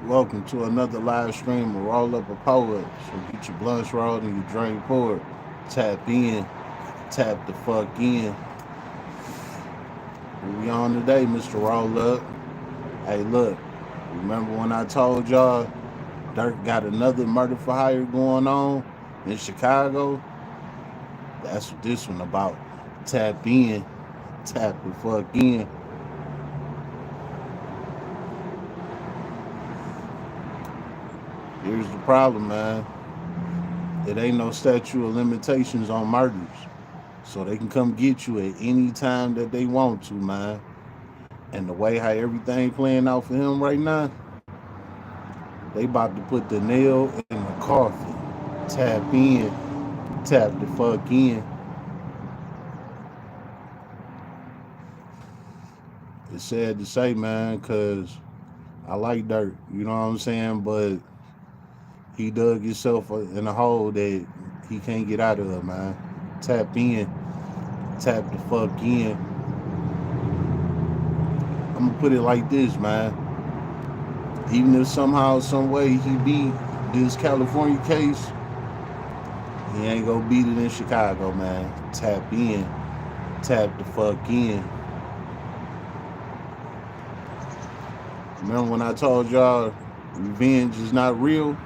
Welcome to another live stream of Roll Up a Poet. So get your blunts rolled and your drink poured. Tap in, tap the fuck in. What we on today, Mr. Roll Up? Hey, look, remember when I told y'all Dirk got another murder for hire going on in Chicago? That's what this one about. Tap in, tap the fuck in. Here's the problem, man. It ain't no statute of limitations on murders. So they can come get you at any time that they want to, man. And the way how everything playing out for him right now, they about to put the nail in the coffin. Tap in, tap the fuck in. It's sad to say, man, cause I like Dirk, you know what I'm saying? But he dug himself in a hole that he can't get out of, man. Tap in, tap the fuck in. I'm gonna put it like this, man. Even if somehow, some way he beat this California case, he ain't gonna beat it in Chicago, man. Tap in, tap the fuck in. Remember when I told y'all revenge is not real?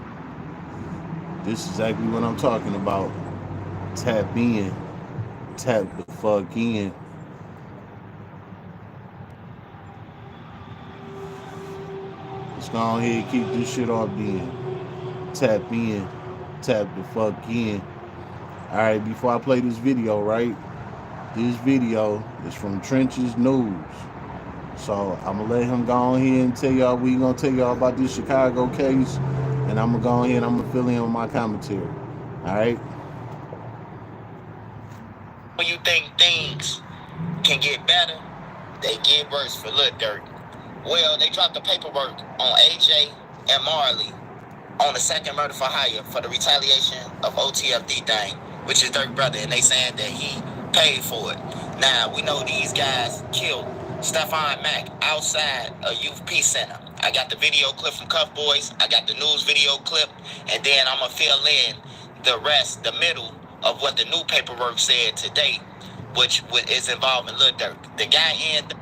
This is exactly what I'm talking about. Tap in, tap the fuck in. Let's go on ahead and keep this shit off then. Tap in, tap the fuck in. Alright, before I play this video, right? This video is from Trenches News. So I'm gonna let him go on here and tell y'all we gonna tell y'all about this Chicago case. And I'm gonna go on here and I'm gonna fill in on my commentary. Alright? When you think things can get better, they get worse for Lil Durk. Well, they dropped the paperwork on AJ and Marley on the second murder for hire for the retaliation of OTFD thing, which is Durk's brother, and they saying that he paid for it. Now, we know these guys killed Stephon Mack outside a youth peace center. I got the video clip from Cuff Boys, I got the news video clip, and then I'm going to fill in the rest, the middle of what the new paperwork said today, which is involving Lil Durk. The guy ended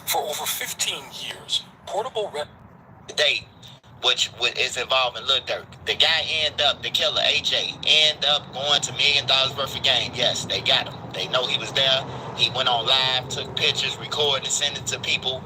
for over 15 years, portable rep today, which is involving Lil Durk. The guy ended up, the killer, AJ, ended up going to $1 million worth of game. Yes, they got him. They know he was there. He went on live, took pictures, recorded, and sent it to people.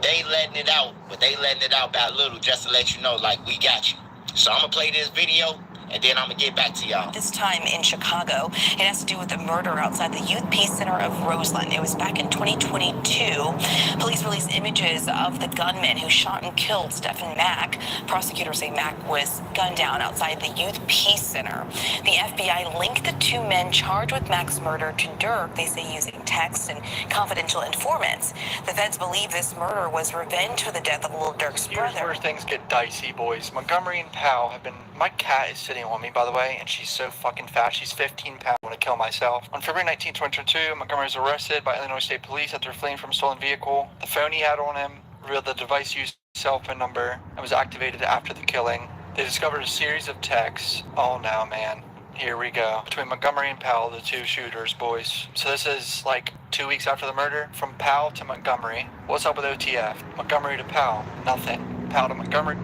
They letting it out, but they letting it out by little just to let you know, like, we got you. So I'm going to play this video, and then I'm going to get back to y'all. This time in Chicago, it has to do with the murder outside the Youth Peace Center of Roseland. It was back in 2022. Police released images of the gunman who shot and killed Stephon Mack. Prosecutors say Mack was gunned down outside the Youth Peace Center. The FBI linked the two men charged with Mack's murder to Durk, they say using texts and confidential informants. The feds believe this murder was revenge for the death of Lil Durk's brother. Here's where things get dicey, boys. Montgomery and Powell have been... My cat is sitting on me, by the way, and she's so fucking fat. She's 15 pounds. I want to kill myself. On February 19, 2022, Montgomery was arrested by Illinois State Police after fleeing from a stolen vehicle. The phone he had on him revealed the device used cell phone number and was activated after the killing. They discovered a series of texts. Oh, no, man. Here we go. Between Montgomery and Powell, the two shooters, boys. So this is like 2 weeks after the murder. From Powell to Montgomery. What's up with OTF? Montgomery to Powell. Nothing. Powell to Montgomery.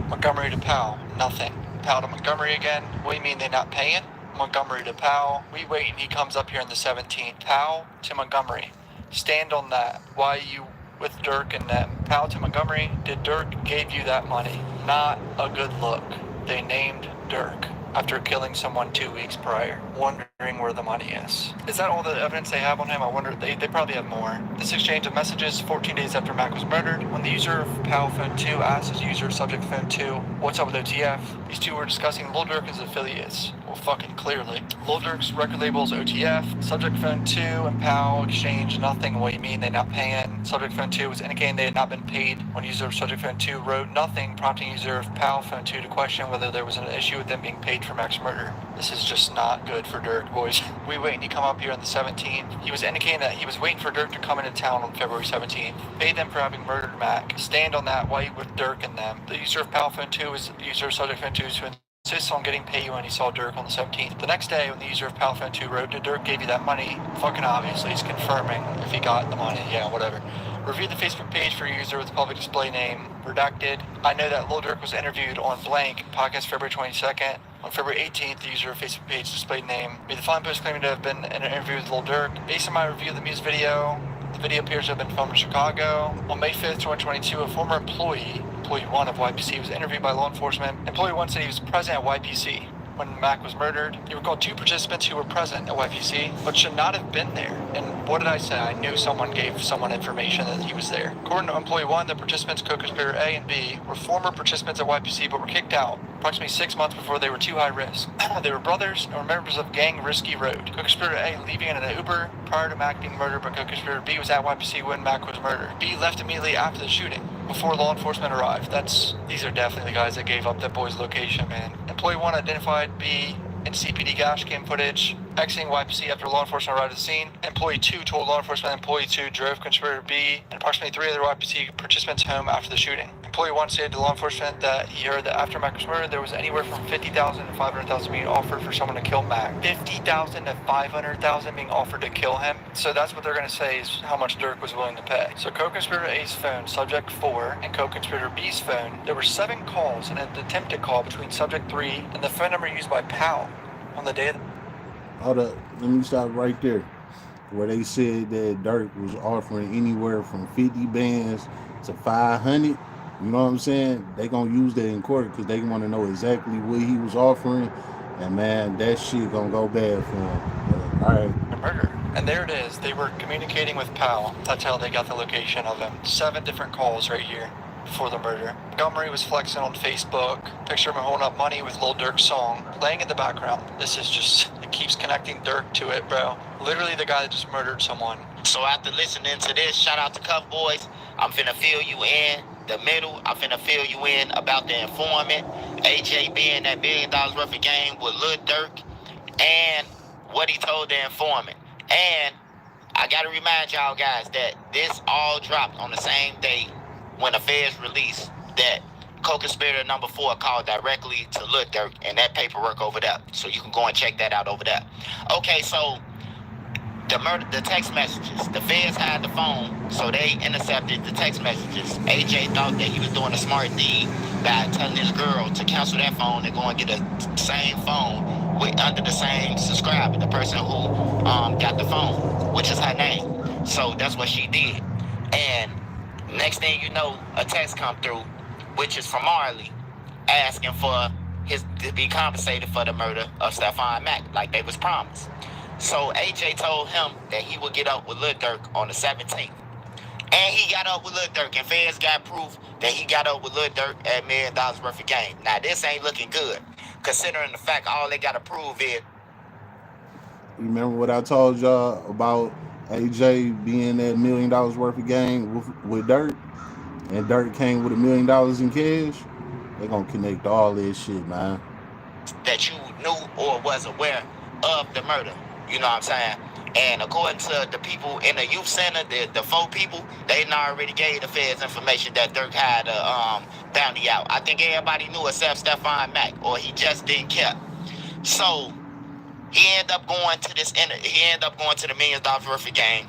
Montgomery to Powell. Nothing. Powell to Montgomery again. What do you mean they're not paying? Montgomery to Powell. We wait and he comes up here in the 17th. Powell to Montgomery. Stand on that. Why you with Durk and them? Powell to Montgomery. Did Durk give you that money? Not a good look. They named Durk after killing someone 2 weeks prior. wondering where the money is. Is that all the evidence they have on him? I wonder, they probably have more. This exchange of messages 14 days after Mac was murdered, when the user of PAL Phone 2 asked his user subject Phone 2, what's up with OTF? These two were discussing Lil Durk and his affiliates. Well, fucking clearly. Lil Durk's record label is OTF. Subject Phone 2 and PAL exchanged nothing. What do you mean they're not paying? Subject Phone 2 was indicating they had not been paid when user of Subject Phone 2 wrote nothing, prompting user of PAL Phone 2 to question whether there was an issue with them being paid for Mac's murder. This is just not good for Durk, boys. We waiting to come up here on the 17th. He was indicating that he was waiting for Durk to come into town on February 17th. Paid them for having murdered Mac. Stand on that while you with Durk and them. The user of PAL Phone 2 is the user of Subject Phone 2 who insists on getting paid when he saw Durk on the 17th. The next day, when the user of PAL Phone 2 wrote, did Durk gave you that money? Fucking obviously, he's confirming if he got the money. Yeah, whatever. Review the Facebook page for a user with public display name redacted. I know that Lil Durk was interviewed on Blank podcast February 22nd. On February 18th, the user of Facebook page displayed name made the following post claiming to have been in an interview with Lil Durk. Based on my review of the music video, the video appears to have been filmed in Chicago. On May 5th, 2022, a former employee 1 of YPC, was interviewed by law enforcement. Employee 1 said he was present at YPC when Mac was murdered. He recalled 2 participants who were present at YPC, but should not have been there. And what did I say? I knew someone gave someone information that he was there. According to Employee 1, the participants, co-conspirator A and B, were former participants at YPC but were kicked out approximately 6 months before they were too high risk. They were brothers and were members of gang Risky Road. Co-conspirator A leaving in an Uber prior to Mac being murdered, but co-conspirator B was at YPC when Mac was murdered. B left immediately after the shooting, before law enforcement arrived. These are definitely the guys that gave up that boy's location, man. Employee 1 identified B in CPD dash cam footage, exiting YPC after law enforcement arrived at the scene. Employee 2 told law enforcement employee 2 drove conspirator B and approximately 3 other YPC participants home after the shooting. Employee 1 stated to law enforcement that he heard that after Mac was murdered, there was anywhere from $50,000 to $500,000 being offered for someone to kill Mac. $50,000 to $500,000 being offered to kill him. So that's what they're going to say is how much Durk was willing to pay. So co-conspirator A's phone, subject 4, and co-conspirator B's phone, there were 7 calls and an attempted call between subject 3 and the phone number used by PAL on the day of the... Hold up, let me stop right there. Where they said that Durk was offering anywhere from 50 bands to 500. You know what I'm saying? They gonna use that in court because they want to know exactly what he was offering. And man, that shit gonna go bad for him. All right. Murder. And there it is. They were communicating with PAL. That's how they got the location of him. 7 different calls right here before the murder. Montgomery was flexing on Facebook. Picture of him holding up money with Lil Durk's song playing in the background. This is just, it keeps connecting Durk to it, bro. Literally the guy that just murdered someone. So after listening to this, shout out to Cuff Boys. I'm finna fill you in the middle. I'm finna fill you in about the informant, AJ being that $1 billion worth of game with Lil Durk, and what he told the informant. And I gotta remind y'all guys that this all dropped on the same day when the feds released that co-conspirator number 4 called directly to Lil Durk and that paperwork over there. So you can go and check that out over there. Okay, so the text messages, the feds had the phone, so they intercepted the text messages. AJ thought that he was doing a smart deed by telling his girl to cancel that phone and go and get a same phone with under the same subscriber, the person who got the phone, which is her name. So that's what she did. And next thing you know, a text come through, which is from Marley, asking for his to be compensated for the murder of Stephon Mac, like they was promised. So AJ told him that he would get up with Lil Durk on the 17th. And he got up with Lil Durk, and feds got proof that he got up with Lil Durk at $1 million worth of game. Now, this ain't looking good, considering the fact all they got to prove is... Remember what I told y'all about AJ being at $1 million worth of game with Durk? And Durk came with $1 million in cash? They're going to connect all this shit, man. That you knew or was aware of the murder. You know what I'm saying? And according to the people in the youth center, the 4 people, they already gave the feds information that Durk had a bounty out. I think everybody knew except Stephon Mac, or he just didn't care. So he ended up going to this. He ended up going to the $1 million worth of game.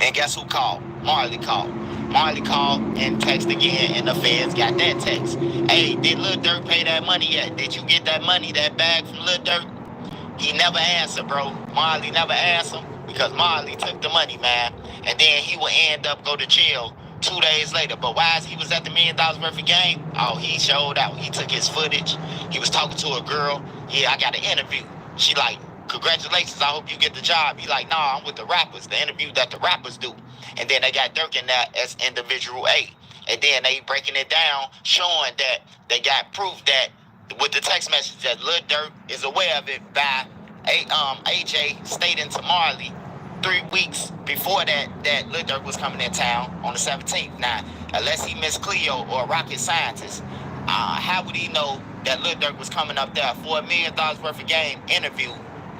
And guess who called? Marley called. Marley called and texted again, and the feds got that text. Hey, did Lil Durk pay that money yet? Did you get that money, that bag from Lil Durk? He never answered, bro. Marley never answered him because Marley took the money, man. And then he would end up go to jail 2 days later. But why is he was at the $1 million worth of game? Oh, he showed out. He took his footage. He was talking to a girl. Yeah, I got an interview. She like, congratulations, I hope you get the job. He like, nah, I'm with the rappers, the interview that the rappers do. And then they got Durk in that as individual A. And then they breaking it down, showing that they got proof that with the text message that Lil Durk is aware of it by AJ stating to Marley 3 weeks before that Lil Durk was coming in town on the 17th. Now, unless he missed Cleo or Rocket Scientist, how would he know that Lil Durk was coming up there for $1 million worth of game interview?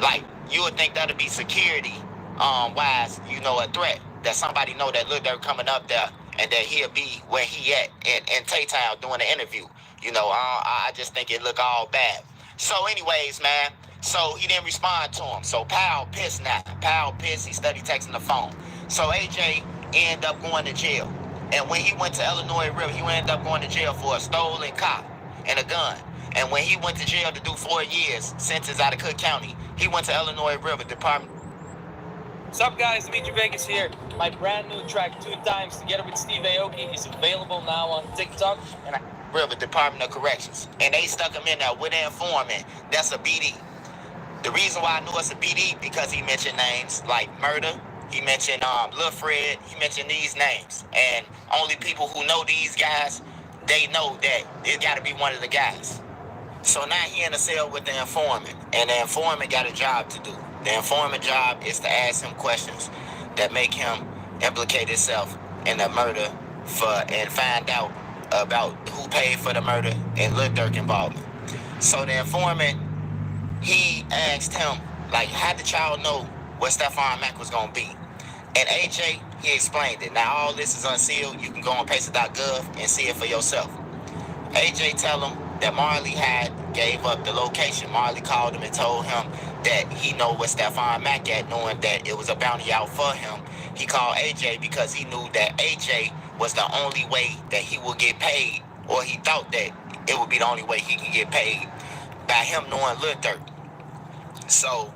Like, you would think that'd be security wise, you know, a threat that somebody know that Lil Durk coming up there and that he'll be where he at in Tay-Town doing the interview. You know, I just think it look all bad. So anyways, man, so he didn't respond to him. So Powell pissed now. Powell pissed, he started texting the phone. So AJ ended up going to jail. And when he went to Illinois River, he ended up going to jail for a stolen car and a gun. And when he went to jail to do 4 years, sentence out of Cook County, he went to Illinois River Department. What's up, guys? Dimitri Vegas here. My brand new track, 2 Times, together with Steve Aoki, is available now on TikTok. And River Department of Corrections. And they stuck him in there with an informant. That's a BD. The reason why I know it's a BD because he mentioned names like Murder. He mentioned Lil Fred. He mentioned these names. And only people who know these guys, they know that it got to be one of the guys. So now he in a cell with the informant. And the informant got a job to do. The informant job is to ask him questions that make him implicate himself in the murder and find out about who paid for the murder and Lil Durk involvement. So the informant, he asked him, like, how did y'all know what Stephon Mack was going to be? And AJ, he explained it. Now, all this is unsealed. You can go on pacer.gov and see it for yourself. AJ tell him that Marley had gave up the location. Marley called him and told him that he know what Stephon Mack at, knowing that it was a bounty out for him. He called AJ because he knew that AJ was the only way that he would get paid, or he thought that it would be the only way he could get paid by him knowing Lil Durk. So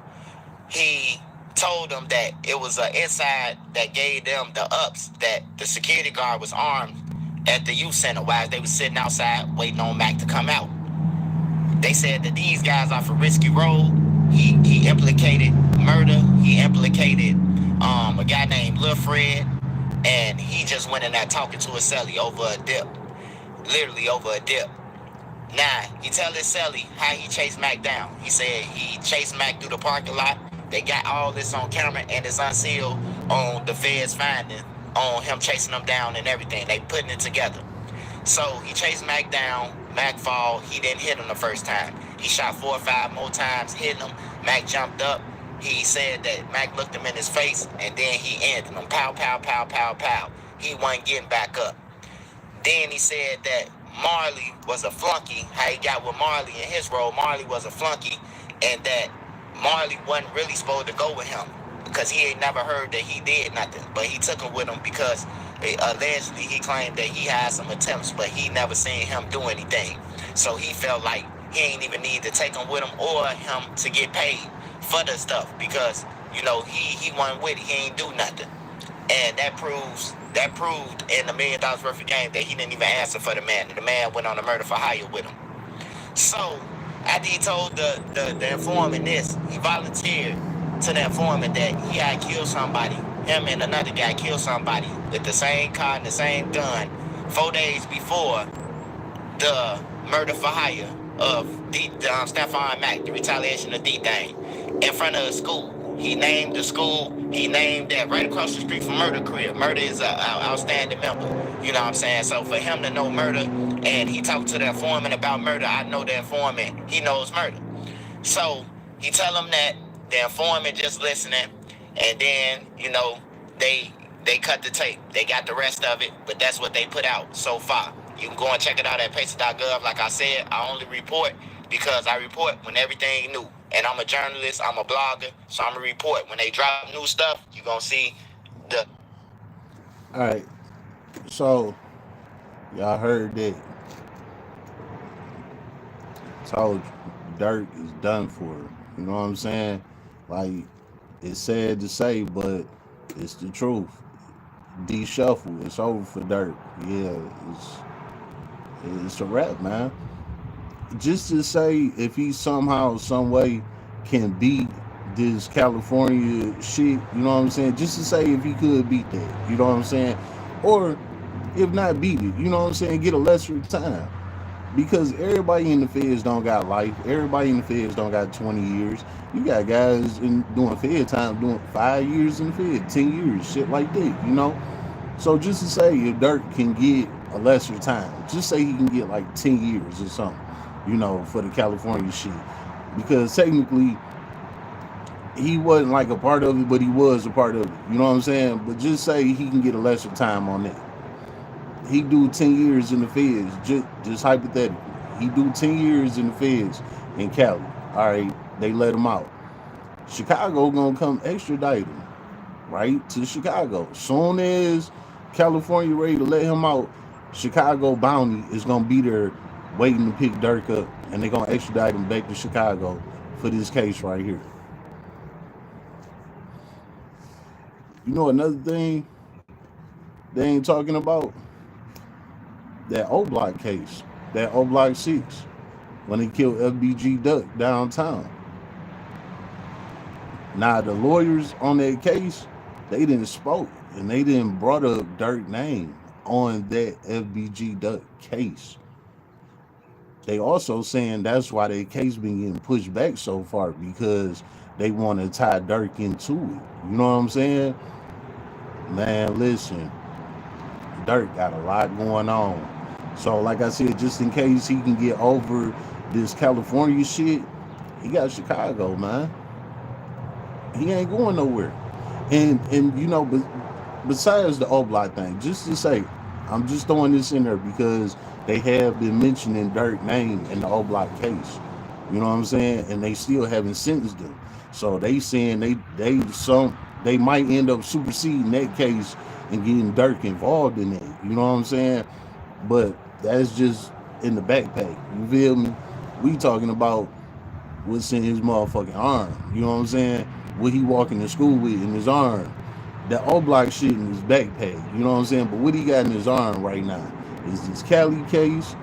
he told them that it was an inside that gave them the ups that the security guard was armed at the youth center while they were sitting outside waiting on Mac to come out. They said that these guys are for risky road. He implicated Murder. He implicated a guy named Lil Fred, and he just went in there talking to a celly over a dip, literally over a dip. Now, he tell his celly how he chased Mac down. He said he chased Mac through the parking lot. They got all this on camera, and it's unsealed on the feds finding on him chasing them down and everything. They putting it together. So he chased Mac down. Mac fall. He didn't hit him the first time. He shot 4 or 5 more times, hitting him. Mac jumped up. He said that Mac looked him in his face, and then he ended him. Pow, pow, pow, pow, pow. He wasn't getting back up. Then he said that Marley was a flunky. How he got with Marley in his role, Marley was a flunky, and that Marley wasn't really supposed to go with him because he ain't never heard that he did nothing. But he took him with him because allegedly he claimed that he had some attempts, but he never seen him do anything. So he felt like he ain't even need to take him with him or him to get paid for the stuff because, you know, he wasn't with it. He ain't do nothing. And that proved in the $1 million worth of game that he didn't even answer for the man. The man went on a murder for hire with him. So after he told the informant this, he volunteered to the informant that he had killed somebody. Him and another guy killed somebody with the same car and the same gun 4 days before the murder for hire of Stephon Mack, the retaliation of D-Thing, in front of a school. He named the school. He named that right across the street from Murder Crib. Murder is an outstanding member. You know what I'm saying? So for him to know Murder, and he talked to the informant about Murder, I know the informant. He knows Murder. So he tell him that the informant just listening, and then, you know, they cut the tape. They got the rest of it, but that's what they put out so far. You can go and check it out at pacer.gov. Like I said, I only report because I report when everything new. And I'm a journalist, I'm a blogger, so I'm going to report. When they drop new stuff, you're going to see the... All right. So, y'all heard that. Told you, Durk is done for. You know what I'm saying? Like, it's sad to say, but it's the truth. D-Shuffle, it's over for Durk. Yeah, it's a wrap, man. Just to say, if he somehow, some way can beat this California shit, you know what I'm saying? Just to say if he could beat that, you know what I'm saying? Or if not beat it, you know what I'm saying? Get a lesser time. Because everybody in the feds don't got life. Everybody in the feds don't got 20 years. You got guys doing fed time, doing 5 years in the fed, 10 years, shit like that, you know? So just to say if Dirk can get a lesser time, just say he can get like 10 years or something, you know, for the California shit. Because technically, he wasn't like a part of it, but he was a part of it. You know what I'm saying? But just say he can get a lesser time on that. He do 10 years in the feds, just hypothetically. He do 10 years in the feds in Cali. All right, they let him out. Chicago gonna come extradite him, right, to Chicago. Soon as California ready to let him out, Chicago bounty is gonna be there waiting to pick Dirk up, and they're gonna extradite him back to Chicago for this case right here. You know another thing they ain't talking about? That O Block case, that O Block 6, when they killed FBG Duck downtown. Now the lawyers on that case, they didn't spoke and they didn't brought up Dirk name on that FBG Duck case. They also saying that's why their case been getting pushed back so far, because they want to tie Dirk into it. You know what I'm saying? Man, listen, Dirk got a lot going on. So like I said, just in case he can get over this California shit, he got Chicago, man. He ain't going nowhere. And you know, but besides the O Block thing, just to say, I'm just throwing this in there because they have been mentioning Dirk name in the O Block case. You know what I'm saying? And they still haven't sentenced him. So they saying they might end up superseding that case and getting Dirk involved in it. You know what I'm saying? But that's just in the backpack. You feel me? We talking about what's in his motherfucking arm. You know what I'm saying? What he walking to school with in his arm. The O Block shit in his backpack. You know what I'm saying? But what he got in his arm right now is this Cali case,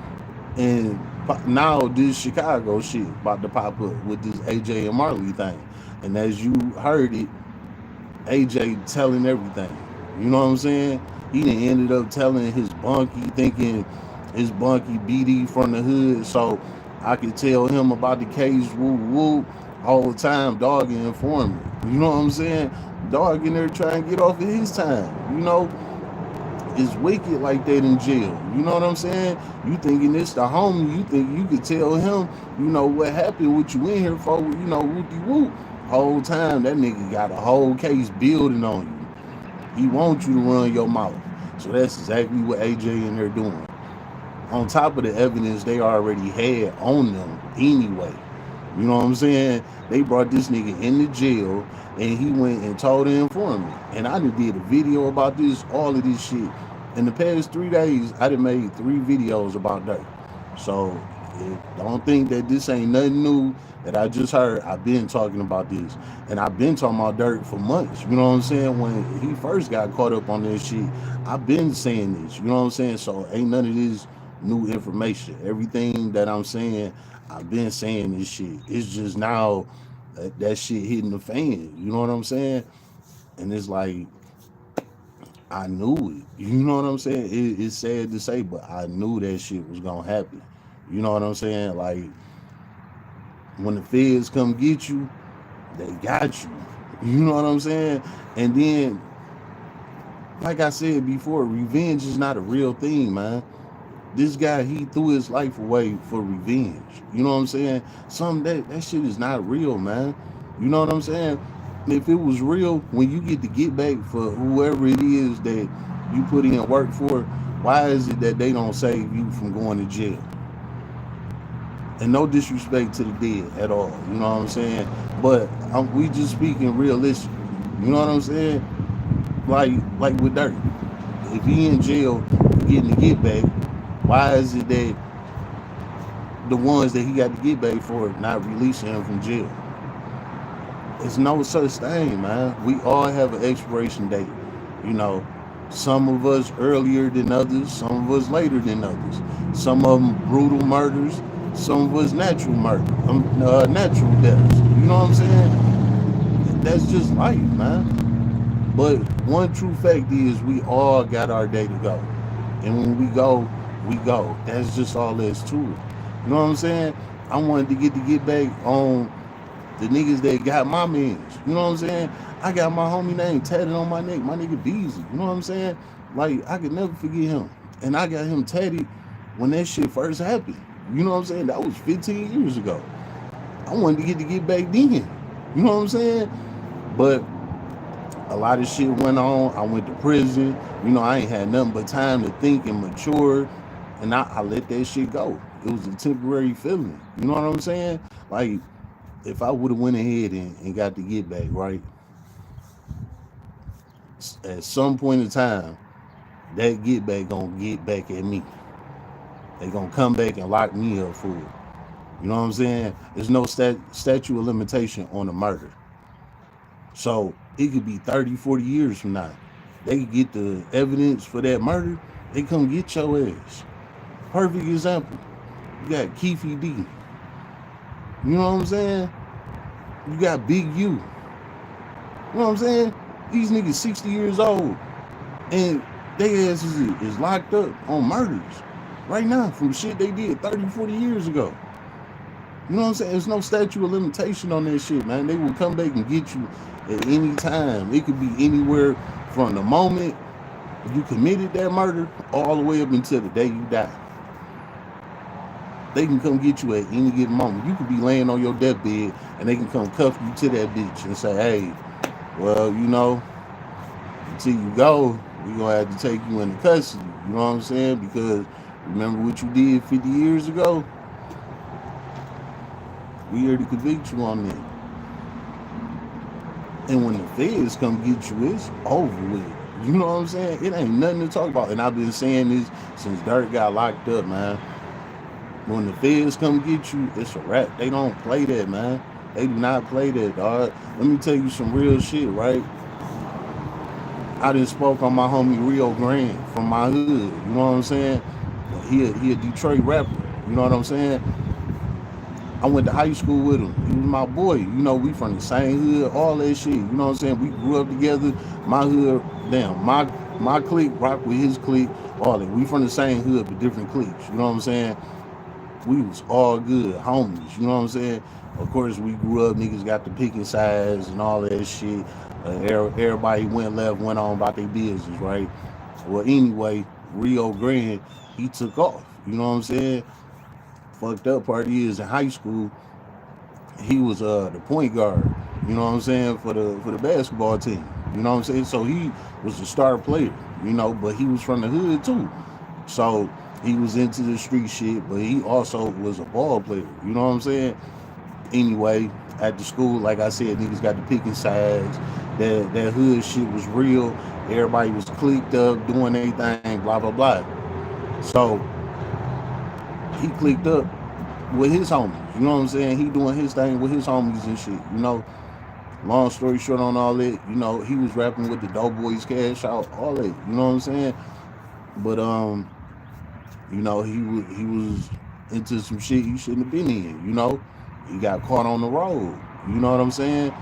and now this Chicago shit about to pop up with this AJ and Marley thing. And as you heard it, AJ telling everything. You know what I'm saying? He done ended up telling his bunkie, thinking his bunkie BD from the hood, so I could tell him about the case, woo woo, all the time, dog and informant. You know what I'm saying? Dog in there trying to get off of his time. You know, it's wicked like that in jail. You know what I'm saying? You thinking it's the homie, you think you could tell him, you know, what happened, what you in here for, you know, whoop-de-whoop. Whole time, that nigga got a whole case building on you. He wants you to run your mouth. So that's exactly what AJ and they're doing. On top of the evidence they already had on them anyway. You know what I'm saying? They brought this nigga into jail and he went and told the informant. And I done did a video about this, all of this shit. In the past 3 days, I done made 3 videos about Dirk. So don't think that this ain't nothing new that I just heard. I've been talking about this. And I've been talking about Dirk for months. You know what I'm saying? When he first got caught up on this shit, I've been saying this. You know what I'm saying? So ain't none of this new information. Everything that I'm saying, I've been saying this shit. It's just now that shit hitting the fan. You know what I'm saying? And it's like, I knew it. You know what I'm saying? It's sad to say, but I knew that shit was gonna happen. You know what I'm saying? Like, when the feds come get you, they got you. You know what I'm saying? And then, like I said before, revenge is not a real thing, man. This guy, he threw his life away for revenge. You know what I'm saying? That shit is not real, man. You know what I'm saying? If it was real, when you get back for whoever it is that you put in work for, why is it that they don't save you from going to jail? And no disrespect to the dead at all. You know what I'm saying? But we just speaking realistic. You know what I'm saying? Like with Dirk. If he in jail getting the get back, why is it that the ones that he got to get back for not releasing him from jail? It's no such thing, man. We all have an expiration date. You know, some of us earlier than others, some of us later than others. Some of them brutal murders, some of us natural murder, natural deaths. You know what I'm saying? that's just life, man. But one true fact is we all got our day to go. And when we go, we go. That's just all there is to it. You know what I'm saying? I wanted to get back on the niggas that got my mans. You know what I'm saying? I got my homie name tatted on my neck, my nigga Beezy. You know what I'm saying? Like, I could never forget him. And I got him tatted when that shit first happened. You know what I'm saying? That was 15 years ago. I wanted to get back then. You know what I'm saying? But a lot of shit went on. I went to prison. You know, I ain't had nothing but time to think and mature. And I let that shit go. It was a temporary feeling. You know what I'm saying? Like, if I would have went ahead and got to get back, right? At some point in time, that get back gonna get back at me. They gonna come back and lock me up for it. You know what I'm saying? There's no statute of limitation on a murder. So it could be 30, 40 years from now. They could get the evidence for that murder. They come get your ass. Perfect example. You got Keefy D. You know what I'm saying? You got Big U. You know what I'm saying? These niggas 60 years old. And they asses is locked up on murders right now from shit they did 30, 40 years ago. You know what I'm saying? There's no statute of limitation on that shit, man. They will come back and get you at any time. It could be anywhere from the moment you committed that murder all the way up until the day you die. They can come get you at any given moment. You could be laying on your deathbed and they can come cuff you to that bitch and say, hey, well, you know, until you go, we're going to have to take you into custody. You know what I'm saying? Because remember what you did 50 years ago? We here to convict you on that. And when the feds come get you, it's over with. You know what I'm saying? It ain't nothing to talk about. And I've been saying this since Dirk got locked up, man. When the feds come get you, it's a wrap. They don't play that, man. They do not play that, dog. Let me tell you some real shit, right? I done spoke on my homie Rio Grande from my hood. You know what I'm saying? He a Detroit rapper. You know what I'm saying? I went to high school with him. He was my boy. You know, we from the same hood, all that shit. You know what I'm saying? We grew up together. My hood, damn, my clique rock with his clique, all that. We from the same hood, but different cliques. You know what I'm saying? We was all good, homies. You know what I'm saying? Of course, we grew up, niggas got the picking sides and all that shit. Everybody went left, went on about their business, right? Well, anyway, Rio Grande, he took off. You know what I'm saying? Fucked up part is in high school, he was the point guard. You know what I'm saying, for the basketball team. You know what I'm saying? So he was a star player. You know, but he was from the hood too. So he was into the street shit, but he also was a ball player. You know what I'm saying? Anyway, at the school, like I said, niggas got the picking sides. That hood shit was real. Everybody was clicked up, doing anything, blah, blah, blah. So he clicked up with his homies. You know what I'm saying? He doing his thing with his homies and shit. You know, long story short on all that, you know, he was rapping with the Doughboys, Cash Out, all that. You know what I'm saying? But you know, he was into some shit he shouldn't have been in. You know, he got caught on the road. You know what I'm saying?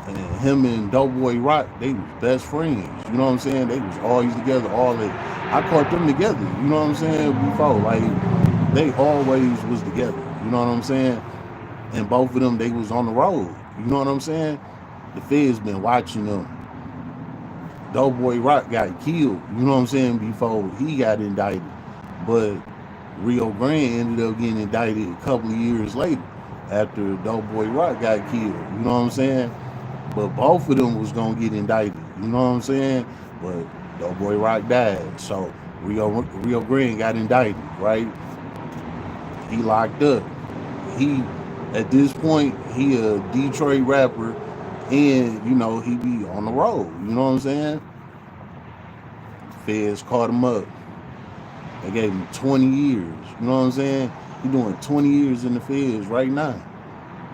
And him and Doughboy Rock, they was best friends. You know what I'm saying? They was always together, all that. I caught them together. You know what I'm saying? Before, like, they always was together. You know what I'm saying? And both of them, they was on the road. You know what I'm saying? The feds been watching them. Doughboy Rock got killed. You know what I'm saying? Before he got indicted. But Rio Grande ended up getting indicted a couple of years later after Doughboy Rock got killed. You know what I'm saying? But both of them was gonna get indicted. You know what I'm saying? But Doughboy Rock died. So Rio Grande got indicted, right? He locked up. He, at this point, he a Detroit rapper, and you know, he be on the road. You know what I'm saying? Feds caught him up. They gave him 20 years. You know what I'm saying? He doing 20 years in the feds right now.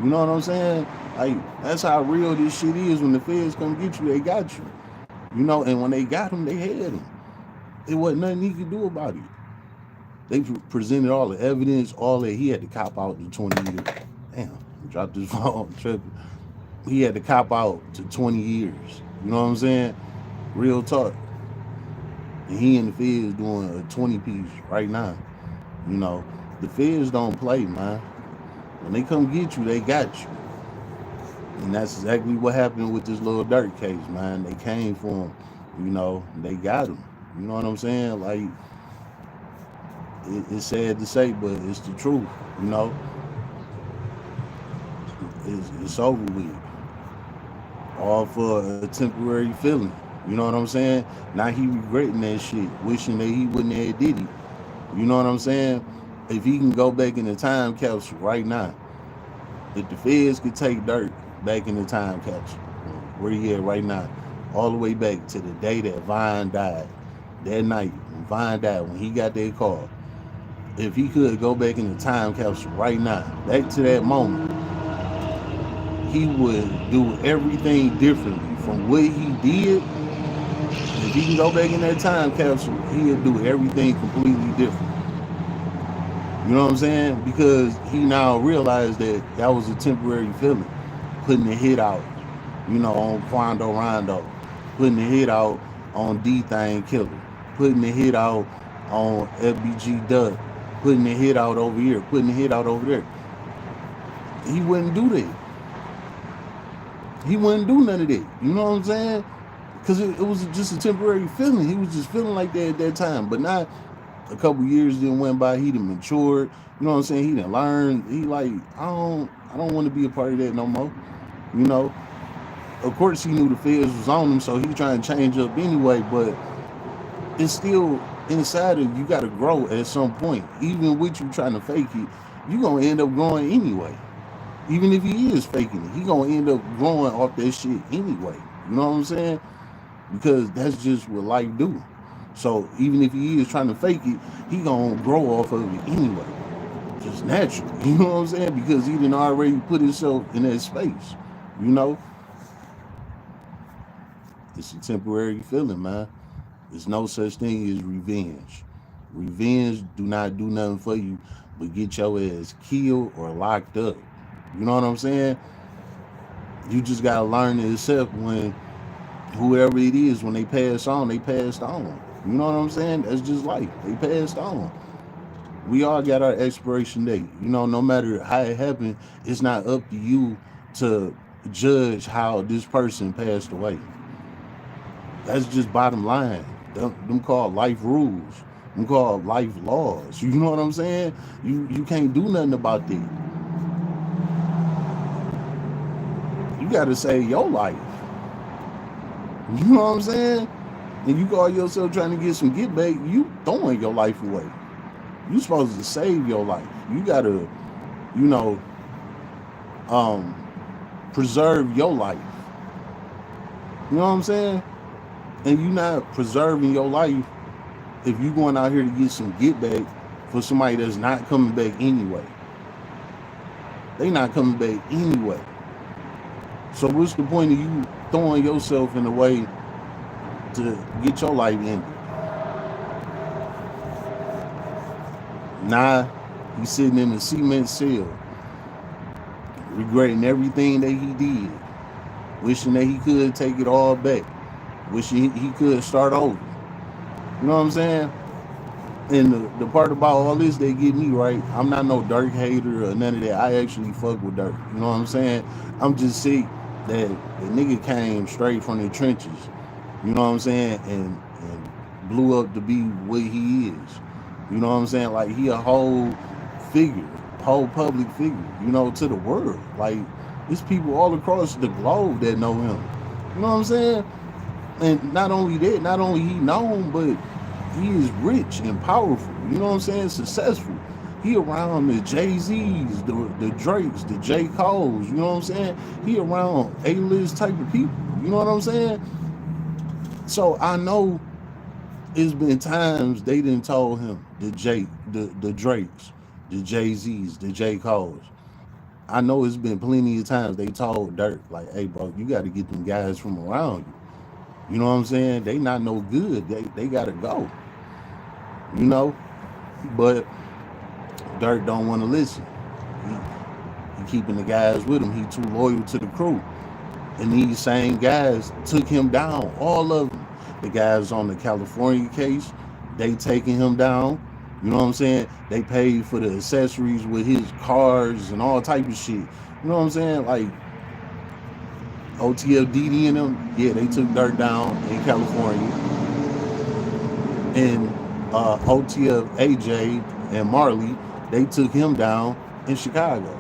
You know what I'm saying? Like, that's how real this shit is. When the feds come get you, they got you. You know, and when they got him, they had him. It wasn't nothing he could do about it. They presented all the evidence, all that. He had to cop out the 20 years. Damn, dropped his phone, tripping. he had to cop out to 20 years. You know what I'm saying? Real talk. And he and the feds doing a 20 piece right now. You know, the feds don't play, man. When they come get you, they got you. And that's exactly what happened with this Lil Durk case, man. They came for him, you know, they got him. You know what I'm saying? Like, it's sad to say, but it's the truth, you know. It's over with. All for a temporary feeling. You know what I'm saying? Now he regretting that shit, wishing that he wouldn't have did it. You know what I'm saying? If he can go back in the time capsule right now, if the feds could take Durk back in the time capsule, where he at right now, all the way back to the day that Vine died, that night when Vine died, when he got that call, if he could go back in the time capsule right now, back to that moment, he would do everything differently from what he did. If he can go back in that time capsule, he'll do everything completely different. You know what I'm saying? Because he now realized that that was a temporary feeling. Putting the hit out, you know, on Quando Rondo. Putting the hit out on D-Thing Killer. Putting the hit out on FBG Duck. Putting the hit out over here. Putting the hit out over there. He wouldn't do that. He wouldn't do none of that. You know what I'm saying? Because it was just a temporary feeling. He was just feeling like that at that time. But now, a couple years then went by, he done matured. You know what I'm saying? He done learned. He like, I don't want to be a part of that no more. You know? Of course he knew the feds was on him, so he trying to change up anyway, but it's still inside of you gotta grow at some point. Even with you trying to fake it, you gonna end up growing anyway. Even if he is faking it, he gonna end up growing off that shit anyway. You know what I'm saying? Because that's just what life do. So even if he is trying to fake it, he gonna grow off of it anyway. Just naturally. You know what I'm saying? Because he done already put himself in that space. You know? It's a temporary feeling, man. There's no such thing as revenge. Revenge do not do nothing for you but get your ass killed or locked up. You know what I'm saying? You just gotta learn to accept when whoever it is, when they pass on, they passed on. You know what I'm saying? That's just life. They passed on. We all got our expiration date. You know, no matter how it happened, it's not up to you to judge how this person passed away. That's just bottom line. Them called life rules. Them called life laws. You know what I'm saying? You can't do nothing about that. You gotta save your life. You know what I'm saying? And you call yourself trying to get some get back, you throwing your life away. You supposed to save your life. You gotta, you know, preserve your life. You know what I'm saying? And you not preserving your life if you going out here to get some get back for somebody that's not coming back anyway. They not coming back anyway. So what's the point of you throwing yourself in a way to get your life ended? Nah, he's sitting in a cement cell, regretting everything that he did, wishing that he could take it all back, wishing he could start over. You know what I'm saying? And the part about all this that get me right, I'm not no Durk hater or none of that. I actually fuck with Durk. You know what I'm saying? I'm just sick that the nigga came straight from the trenches. You know what I'm saying? And blew up to be what he is. You know what I'm saying? Like, he a whole figure, whole public figure, you know, to the world. Like, there's people all across the globe that know him. You know what I'm saying? And not only that, not only he known, but he is rich and powerful. You know what I'm saying? Successful. He around the Jay-Z's, the Drakes, the J. Cole's. You know what I'm saying? He around A-list type of people. You know what I'm saying? So I know it's been times they didn't told him the Drakes, the Jay-Z's, the J. Cole's. I know it's been plenty of times they told Durk, like, hey bro, you got to get them guys from around you. You know what I'm saying? They not no good. They gotta go. You know? But Durk don't want to listen. He keeping the guys with him. He too loyal to the crew. And these same guys took him down, all of them. The guys on the California case, they taking him down. You know what I'm saying? They paid for the accessories with his cars and all type of shit. You know what I'm saying? Like OTF DD and them, yeah, they took Dirk down in California. And OTF AJ and Marley, they took him down in Chicago.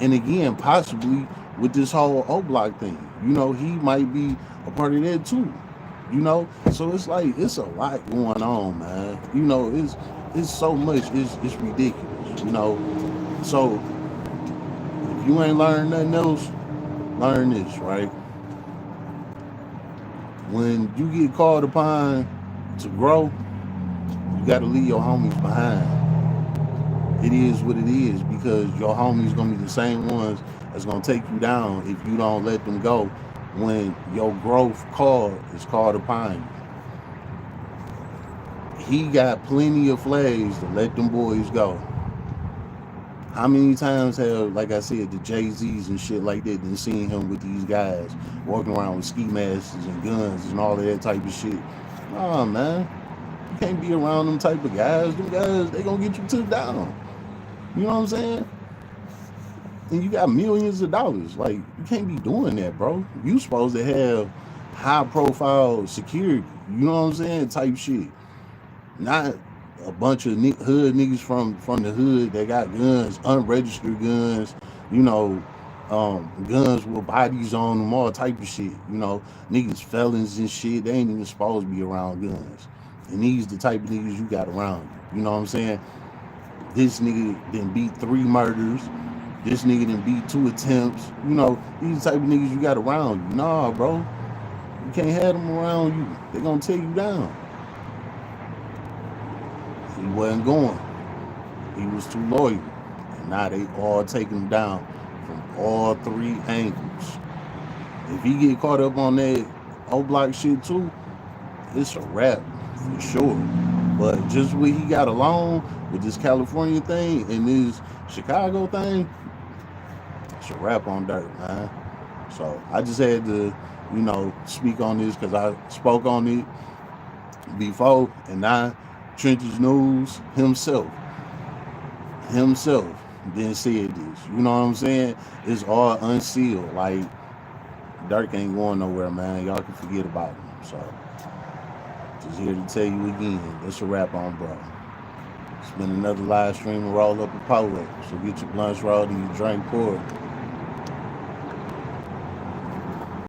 And again, possibly with this whole O Block thing, you know, he might be a part of that too. You know, so it's like it's a lot going on, man. You know, it's so much, it's ridiculous. You know, so if you ain't learned nothing else, learn this, right? When you get called upon to grow, you got to leave your homies behind. It is what it is, because your homies gonna be the same ones that's gonna take you down if you don't let them go when your growth call is called upon you. He got plenty of flags to let them boys go. How many times have, like I said, the Jay-Z's and shit like that, and seen him with these guys walking around with ski masks and guns and all of that type of shit? Nah, man, you can't be around them type of guys. Them guys, they gonna get you took down. You know what I'm saying? And you got millions of dollars. Like, you can't be doing that, bro. You supposed to have high profile security. You know what I'm saying? Type shit. Not a bunch of hood niggas from the hood that got guns, unregistered guns, you know, guns with bodies on them, all type of shit. You know, niggas felons and shit. They ain't even supposed to be around guns. And these the type of niggas you got around you. You know what I'm saying? This nigga done beat 3 murders. This nigga done beat 2 attempts. You know, these type of niggas you got around you. Nah, bro. You can't have them around you. They gonna tear you down. He wasn't going. He was too loyal. And now they all taking him down from all 3 angles. If he get caught up on that O Block shit too, it's a wrap for sure. But just what he got along with this California thing and this Chicago thing, it's a wrap on Dirk, man. So I just had to, you know, speak on this because I spoke on it before, and now Trenches News himself then said this. You know what I'm saying? It's all unsealed. Like, Dirk ain't going nowhere, man. Y'all can forget about him. So just here to tell you again, it's a wrap on bro. It's been another live stream of Roll Up a Poet. So get your blunts rolled and your drink poured.